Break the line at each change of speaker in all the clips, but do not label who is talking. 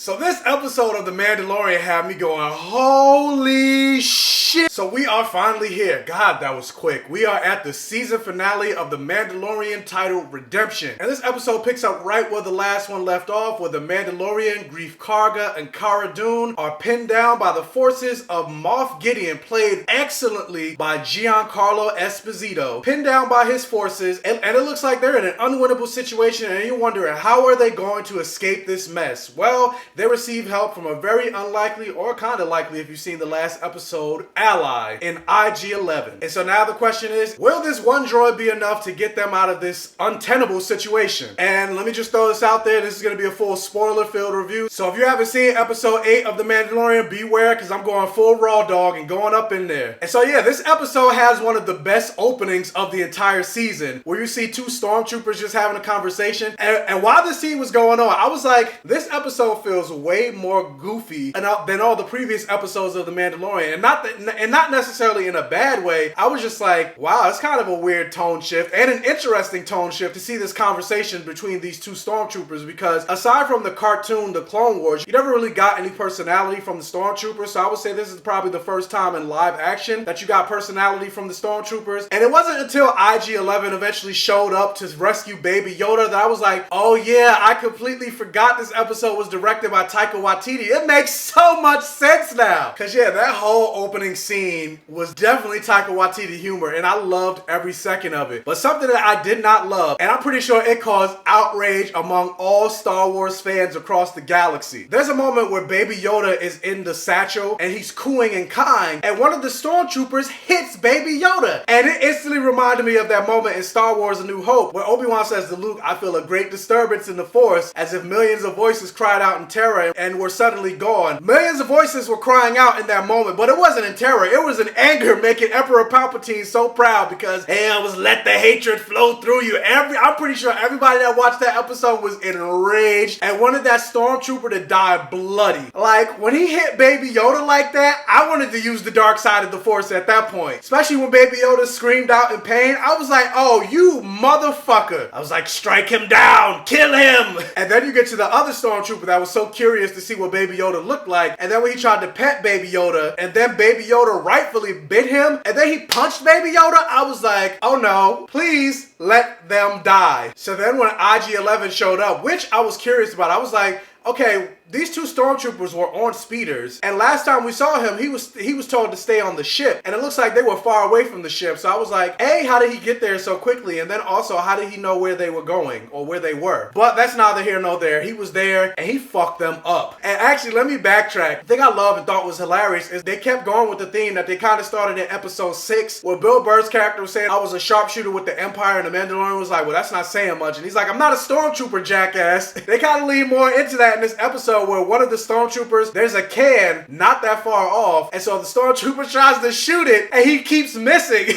So this episode of The Mandalorian had me going, holy shit. So we are finally here. God, that was quick. We are at the season finale of The Mandalorian titled Redemption. And this episode picks up right where the last one left off, where the Mandalorian, Greef Karga, and Cara Dune are pinned down by the forces of Moff Gideon, played excellently by Giancarlo Esposito. Pinned down by his forces, and it looks like they're in an unwinnable situation, and you're wondering, how are they going to escape this mess? Well, they receive help from a very unlikely, or kind of likely if you've seen the last episode, ally in IG-11. And so now the question is, will this one droid be enough to get them out of this untenable situation? And let me just throw this out there, this is going to be a full spoiler-filled review. So if you haven't seen episode 8 of The Mandalorian, beware, because I'm going full raw dog and going up in there. And so yeah, this episode has one of the best openings of the entire season, where you see two stormtroopers just having a conversation. And while this scene was going on, I was like, this episode feels way more goofy than all the previous episodes of The Mandalorian, and not necessarily in a bad way. I was just like, wow, it's kind of a weird tone shift and an interesting tone shift to see this conversation between these two stormtroopers, because aside from the cartoon, The Clone Wars, you never really got any personality from the stormtroopers. So I would say this is probably the first time in live action that you got personality from the stormtroopers. And it wasn't until IG-11 eventually showed up to rescue Baby Yoda that I was like, oh yeah, I completely forgot this episode was directed by Taika Waititi. It makes so much sense now. Cause yeah, that whole opening scene was definitely Taika Waititi humor, and I loved every second of it. But something that I did not love, and I'm pretty sure it caused outrage among all Star Wars fans across the galaxy. There's a moment where Baby Yoda is in the satchel and he's cooing and cawing, and one of the stormtroopers hits Baby Yoda. And it instantly reminded me of that moment in Star Wars A New Hope, where Obi-Wan says to Luke, I feel a great disturbance in the Force, as if millions of voices cried out in terror and were suddenly gone. Millions of voices were crying out in that moment, but it wasn't in terror, it was in anger, making Emperor Palpatine so proud, because hey, I was let the hatred flow through you. I'm pretty sure everybody that watched that episode was enraged and wanted that stormtrooper to die bloody. Like, when he hit Baby Yoda like that, I wanted to use the dark side of the Force at that point. Especially when Baby Yoda screamed out in pain, I was like, oh, you motherfucker. I was like, strike him down, kill him. And then you get to the other stormtrooper that was so curious to see what Baby Yoda looked like, and then when he tried to pet Baby Yoda, and then Baby Yoda rightfully bit him, and then he punched Baby Yoda, I was like, oh no, please let them die. So then when IG-11 showed up, which I was curious about, I was like, okay, these two stormtroopers were on speeders, and last time we saw him, he was told to stay on the ship, and it looks like they were far away from the ship. So I was like, A, how did he get there so quickly? And then also, how did he know where they were going or where they were? But that's neither here nor there. He was there and he fucked them up. And actually, let me backtrack. The thing I love and thought was hilarious is they kept going with the theme that they kind of started in episode 6, where Bill Burr's character was saying, I was a sharpshooter with the Empire, and the Mandalorian was like, well, that's not saying much. And he's like, I'm not a stormtrooper, jackass. They kind of lean more into that in this episode, where one of the stormtroopers, there's a can not that far off, and so the stormtrooper tries to shoot it and he keeps missing.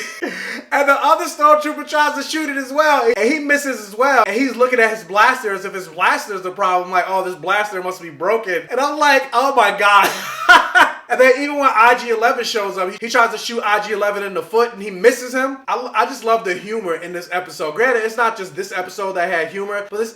And the other stormtrooper tries to shoot it as well, and he misses as well, and he's looking at his blaster as if his blaster is the problem, like, oh, this blaster must be broken. And I'm like, oh my god. And then even when IG-11 shows up, he tries to shoot IG-11 in the foot and he misses him. I just love the humor in this episode. Granted, it's not just this episode that had humor, but this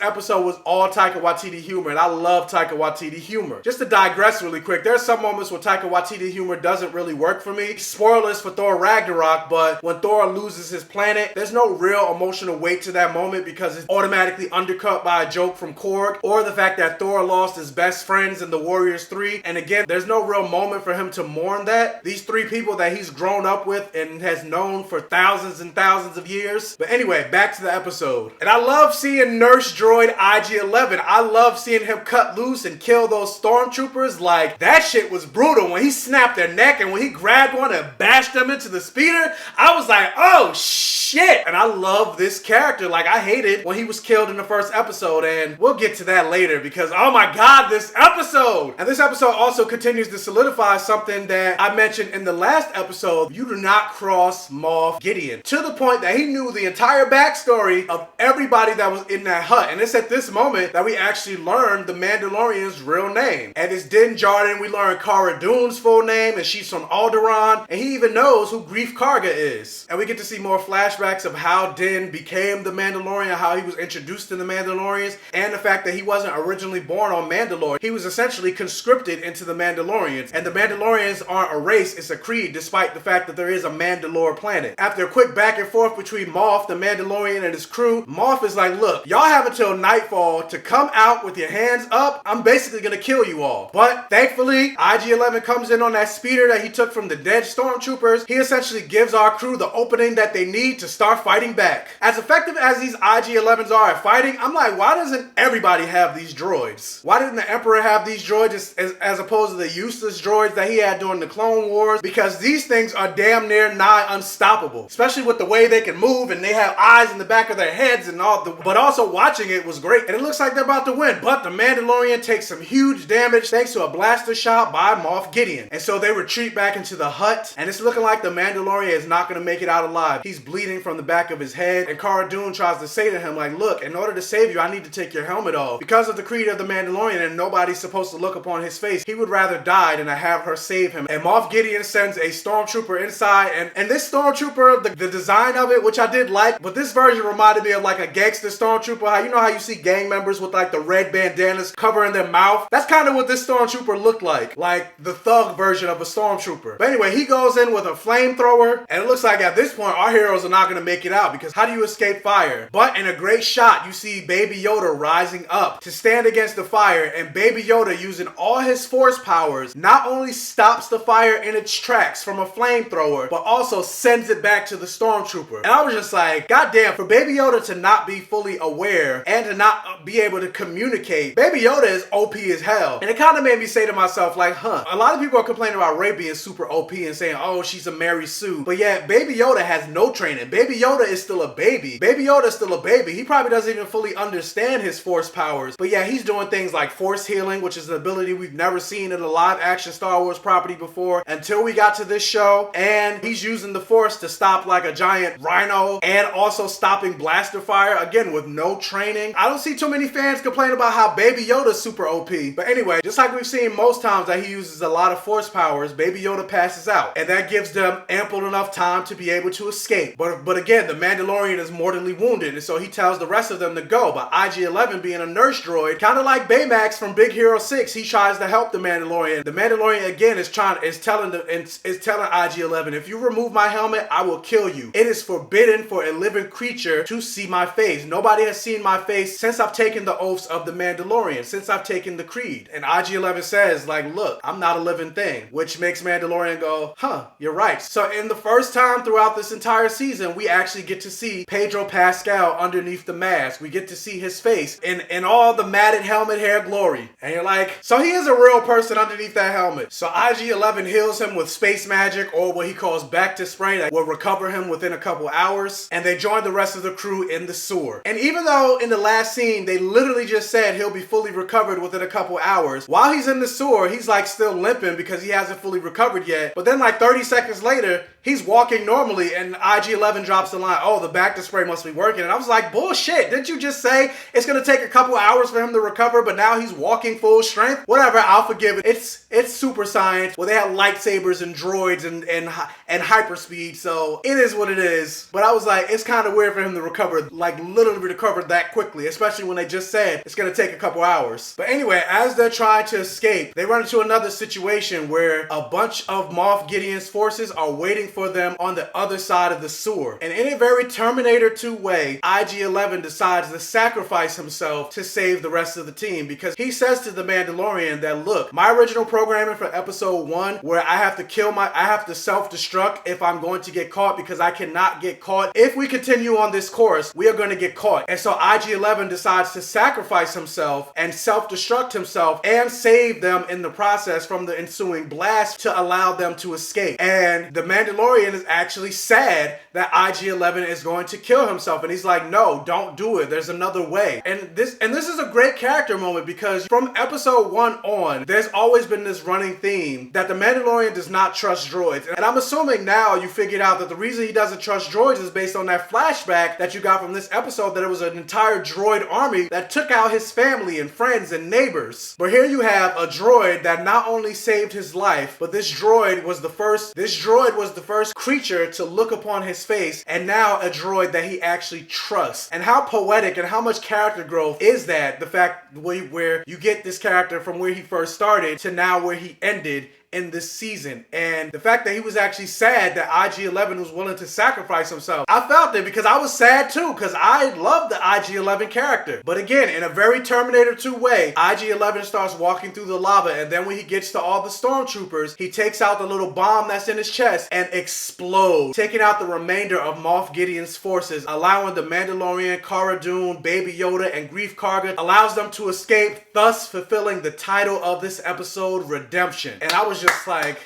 episode was all Taika Waititi humor, and I love Taika Waititi humor. Just to digress really quick, there's some moments where Taika Waititi humor doesn't really work for me. Spoilers for Thor Ragnarok, but when Thor loses his planet, there's no real emotional weight to that moment because it's automatically undercut by a joke from Korg, or the fact that Thor lost his best friends in the Warriors 3. And again, there's no real moment for him to mourn that. These three people that he's grown up with and has known for thousands and thousands of years. But anyway, back to the episode. And I love seeing Nurse Droid IG-11. I love seeing him cut loose and kill those stormtroopers. Like, that shit was brutal. When he snapped their neck and when he grabbed one and bashed them into the speeder, I was like, oh shit. And I love this character. Like, I hated when he was killed in the first episode, and we'll get to that later because, oh my god, this episode. And this episode also continues the to solidify something that I mentioned in the last episode. You do not cross Moff Gideon. To the point that he knew the entire backstory of everybody that was in that hut. And it's at this moment that we actually learned the Mandalorian's real name. And it's Din Djarin. We learn Cara Dune's full name, and she's from Alderaan. And he even knows who Greef Karga is. And we get to see more flashbacks of how Din became the Mandalorian, how he was introduced to the Mandalorians, and the fact that he wasn't originally born on Mandalore. He was essentially conscripted into the Mandalorians. And the Mandalorians aren't a race, it's a creed, despite the fact that there is a Mandalore planet. After a quick back and forth between Moff, the Mandalorian, and his crew, Moff is like, look, y'all have until nightfall to come out with your hands up. I'm basically gonna kill you all. But thankfully, IG-11 comes in on that speeder that he took from the dead stormtroopers. He essentially gives our crew the opening that they need to start fighting back. As effective as these IG-11s are at fighting, I'm like, why doesn't everybody have these droids? Why didn't the Emperor have these droids as opposed to the useless droids that he had during the Clone Wars? Because these things are damn near nigh unstoppable, especially with the way they can move and they have eyes in the back of their heads and all. But also watching it was great, and it looks like they're about to win. But the Mandalorian takes some huge damage thanks to a blaster shot by Moff Gideon, and so they retreat back into the hut. And it's looking like the Mandalorian is not going to make it out alive. He's bleeding from the back of his head, and Cara Dune tries to say to him, like, look, in order to save you, I need to take your helmet off. Because of the creed of the Mandalorian, and nobody's supposed to look upon his face, he would rather die than to have her save him. And Moff Gideon sends a stormtrooper inside, and this stormtrooper, the design of it, which I did like, but this version reminded me of like a gangster stormtrooper. How you know how you see gang members with like the red bandanas covering their mouth? That's kind of what this stormtrooper looked like the thug version of a stormtrooper. But anyway, he goes in with a flamethrower, and it looks like at this point our heroes are not going to make it out, because how do you escape fire? But in a great shot, you see Baby Yoda rising up to stand against the fire, and Baby Yoda, using all his force powers, not only stops the fire in its tracks from a flamethrower, but also sends it back to the stormtrooper. And I was just like, goddamn, for Baby Yoda to not be fully aware and to not be able to communicate, Baby Yoda is OP as hell. And it kind of made me say to myself, like, a lot of people are complaining about Rey being super OP and saying, oh, she's a Mary Sue. But yet, Baby Yoda has no training. Baby Yoda is still a baby. Baby Yoda is still a baby. He probably doesn't even fully understand his force powers. But yeah, he's doing things like force healing, which is an ability we've never seen in a live action Star Wars property before until we got to this show. And he's using the force to stop like a giant rhino, and also stopping blaster fire, again, with no training. I don't see too many fans complain about how Baby Yoda's super OP. But anyway, just like we've seen most times that he uses a lot of force powers, Baby Yoda passes out, and that gives them ample enough time to be able to escape. But again, the Mandalorian is mortally wounded, and so he tells the rest of them to go. But IG-11, being a nurse droid, kind of like Baymax from Big Hero 6, he tries to help the Mandalorian. The Mandalorian again is telling IG-11, if you remove my helmet, I will kill you. It is forbidden for a living creature to see my face. Nobody has seen my face since I've taken the oaths of the Mandalorian, since I've taken the creed. And IG-11 says, like, look, I'm not a living thing, which makes Mandalorian go, huh, you're right. So in the first time throughout this entire season, we actually get to see Pedro Pascal underneath the mask. We get to see his face in all the matted helmet hair glory. And you're like, so he is a real person underneath that helmet. So IG-11 heals him with space magic, or what he calls back to spray, that will recover him within a couple hours. And they join the rest of the crew in the sewer. And even though in the last scene, they literally just said he'll be fully recovered within a couple hours, while he's in the sewer, he's like still limping because he hasn't fully recovered yet. But then like 30 seconds later, he's walking normally, and IG-11 drops the line, oh, the back to spray must be working. And I was like, bullshit, didn't you just say it's gonna take a couple hours for him to recover, but now he's walking full strength? Whatever, I'll forgive it. It's super science, where they have lightsabers and droids and hyperspeed, so it is what it is. But I was like, it's kind of weird for him to recover, like literally recover that quickly, especially when they just said it's gonna take a couple hours. But anyway, as they're trying to escape, they run into another situation where a bunch of Moff Gideon's forces are waiting for them on the other side of the sewer. And in a very Terminator 2 way, IG-11 decides to sacrifice himself to save the rest of the team, because he says to the Mandalorian that, look, my original programming for episode 1, where I have to self-destruct if I'm going to get caught, because I cannot get caught. If we continue on this course, we are going to get caught. And so IG-11 decides to sacrifice himself and self-destruct himself and save them in the process from the ensuing blast to allow them to escape. And the Mandalorian is actually sad that IG-11 is going to kill himself. And he's like, no, don't do it. There's another way. And this is a great character moment, because from episode 1 on, there's always been this running theme that the Mandalorian does not trust droids. And I'm assuming now you figured out that the reason he doesn't trust droids is based on that flashback that you got from this episode, that it was an entire droid army that took out his family and friends and neighbors. But here you have a droid that not only saved his life, but this droid was the first creature to look upon his face, and now a droid that he actually trusts. And how poetic and how much character growth is that? The fact where you get this character from where he first started to now where he ended in this season. And the fact that he was actually sad that IG-11 was willing to sacrifice himself. I felt it, because I was sad too, because I love the IG-11 character. But again, in a very Terminator 2 way, IG-11 starts walking through the lava, and then when he gets to all the stormtroopers, he takes out the little bomb that's in his chest and explodes, taking out the remainder of Moff Gideon's forces, allowing the Mandalorian, Cara Dune, Baby Yoda, and Greef Karga, allows them to escape, thus fulfilling the title of this episode, Redemption. And I was just like,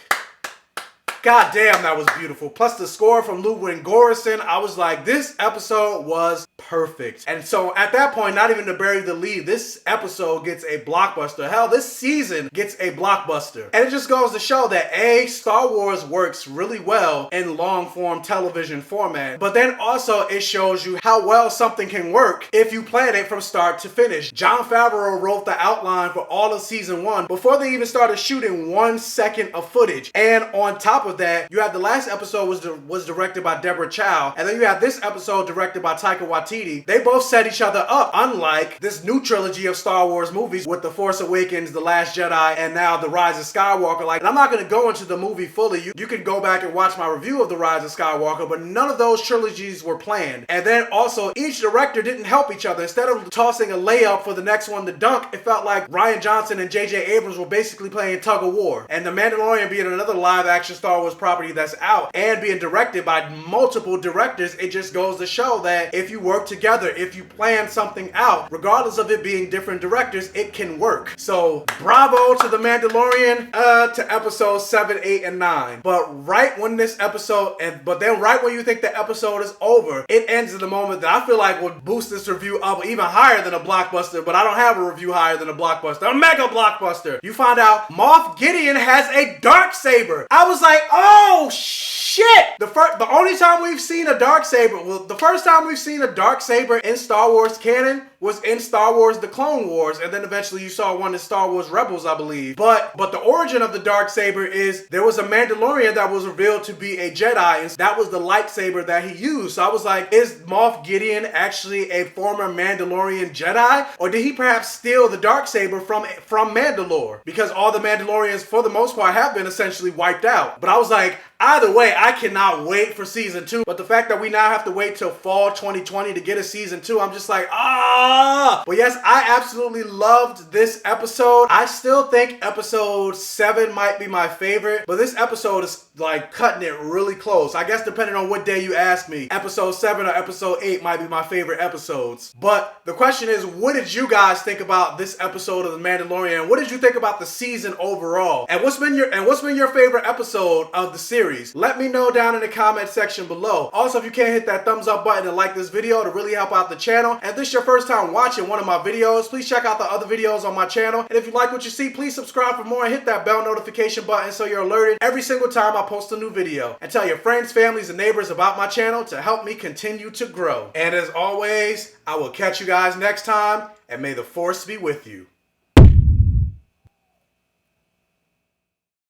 God damn, that was beautiful. Plus the score from Ludwig Göransson, I was like, this episode was perfect. And so at that point, not even to bury the lead, this episode gets a blockbuster. Hell, this season gets a blockbuster. And it just goes to show that Star Wars works really well in long form television format. But then also it shows you how well something can work if you plan it from start to finish. Jon Favreau wrote the outline for all of season 1 before they even started shooting 1 second of footage. And on top of that, you have the last episode was directed by Deborah Chow, and then you have this episode directed by Taika Waititi. They both set each other up, unlike this new trilogy of Star Wars movies with The Force Awakens, The Last Jedi, and now The Rise of Skywalker. Like, and I'm not going to go into the movie fully. You can go back and watch my review of The Rise of Skywalker, but none of those trilogies were planned. And then also, each director didn't help each other. Instead of tossing a layup for the next one to dunk, it felt like Rian Johnson and J.J. Abrams were basically playing tug of war. And The Mandalorian being another live-action Star Wars property that's out and being directed by multiple directors, it just goes to show that if you work together, if you plan something out, regardless of it being different directors, it can work. So bravo to The Mandalorian, to episodes 7, 8, and 9. But right when this episode, but then right when you think the episode is over, it ends in the moment that I feel like will boost this review up even higher than a blockbuster, but I don't have a review higher than a blockbuster, a mega blockbuster. You find out Moff Gideon has a Darksaber. I was like, oh shit! The only time we've seen a Darksaber, well, the first time we've seen a Darksaber in Star Wars canon was in Star Wars The Clone Wars, and then eventually you saw one in Star Wars Rebels, I believe. But the origin of the Darksaber is there was a Mandalorian that was revealed to be a Jedi, and that was the lightsaber that he used. So I was like, is Moff Gideon actually a former Mandalorian Jedi? Or did he perhaps steal the Darksaber from Mandalore? Because all the Mandalorians, for the most part, have been essentially wiped out. But I was like, either way, I cannot wait for season 2. But the fact that we now have to wait till fall 2020 to get a season 2, I'm just like, But yes, I absolutely loved this episode. I still think episode 7 might be my favorite, but this episode is like cutting it really close. I guess depending on what day you ask me, episode 7 or episode 8 might be my favorite episodes. But the question is, what did you guys think about this episode of The Mandalorian? What did you think about the season overall? And what's been your favorite episode of the series? Let me know down in the comment section below. Also, if you can't hit that thumbs up button and like this video to really help out the channel, and if this is your first time watching one of my videos, please check out the other videos on my channel. And if you like what you see, please subscribe for more and hit that bell notification button so you're alerted every single time I post a new video. And tell your friends, families, and neighbors about my channel to help me continue to grow. And as always, I will catch you guys next time, and may the Force be with you.